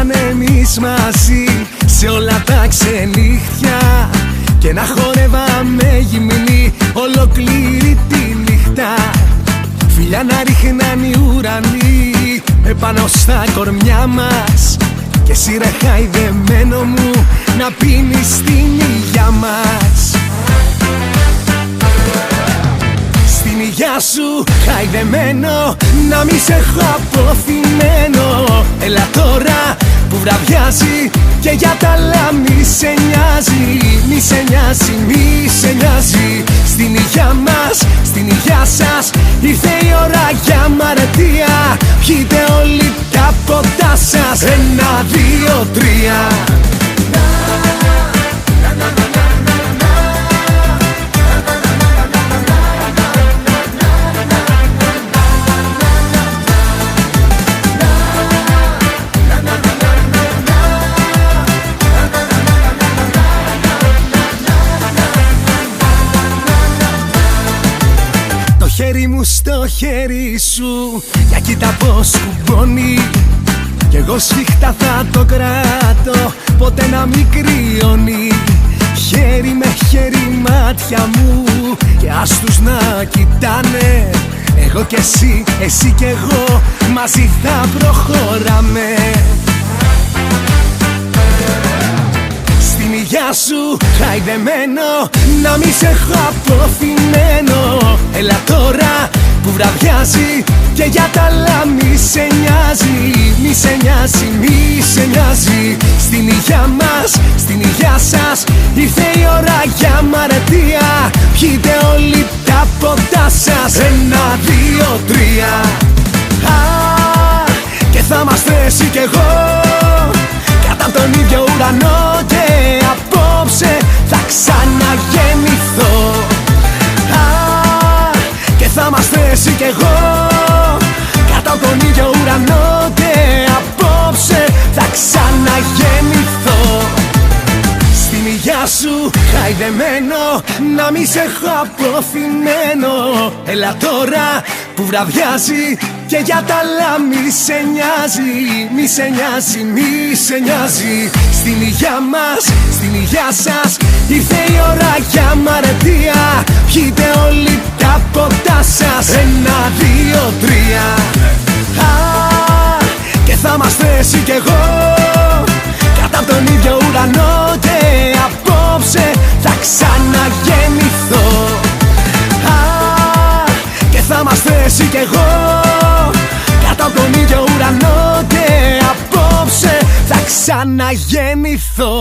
ήμασταν εμείς μαζί σε όλα τα ξενύχτια και να χορεύαμε γυμνή ολόκληρη τη νύχτα. Φιλιά να ρίχναν οι ουρανοί επάνω στα κορμιά μας και εσύ ρε χαϊδεμένο μου να πίνεις την υγειά μας. Στην υγειά σου χαϊδεμένο να μη σε έχω αποθυμένο. Έλα τώρα που βραδιάζει και για τα άλλα μη σε νοιάζει. Μη σε νοιάζει, μη σε νοιάζει. Στην υγειά μας, στην υγειά σας ήρθε η ώρα για μαρτία. Πιείτε όλοι τα ποτά σας, 1, 2, 3. Το χέρι μου στο χέρι σου, για κοίτα πως κουμπώνει. Κι εγώ σφιχτά θα το κράτω, ποτέ να μην κρυώνει. Χέρι με χέρι μάτια μου και ας τους να κοιτάνε. Εγώ και εσύ, εσύ κι εγώ, μαζί θα προχωράμε. Στην υγειά σου χαϊδεμένο να μη σε έχω αποθυμένο. Έλα τώρα που βραδιάζει και για τα άλλα μη σε νοιάζει. Μη σε νοιάζει, μη σε νοιάζει. Στην υγειά μας, στην υγειά σας ήρθε η ώρα για μαρτία. Πιείτε όλοι τα ποτά σας, 1, 2, 3. Και θα είμαστε εσύ κι εγώ κάτω απ' τον ίδιο ουρανό και απόψε θα ξαναγεννηθώ. Και θα είμαστε εσύ κι εγώ κάτω απ' τον ίδιο ουρανό και απόψε θα ξαναγεννηθώ. Στην υγειά σου χαϊδεμένο να μη σε έχω αποθυμένο. Έλα τώρα που βραδιάζει και για τα άλλα μη σε νοιάζει. Μη σε νοιάζει, μη σε νοιάζει. Στην υγειά μας, στην υγειά σας ήρθε η ώρα για μαρτία. Πιείτε όλοι τα ποτά σας, 1, 2, 3. Και θα είμαστε εσύ κι εγώ κάτω απ' τον ίδιο ουρανό και απόψε θα ξαναγεννηθώ. Και θα είμαστε εσύ κι εγώ κάτω απ' τον ίδιο ουρανό και απόψε θα ξαναγεννηθώ.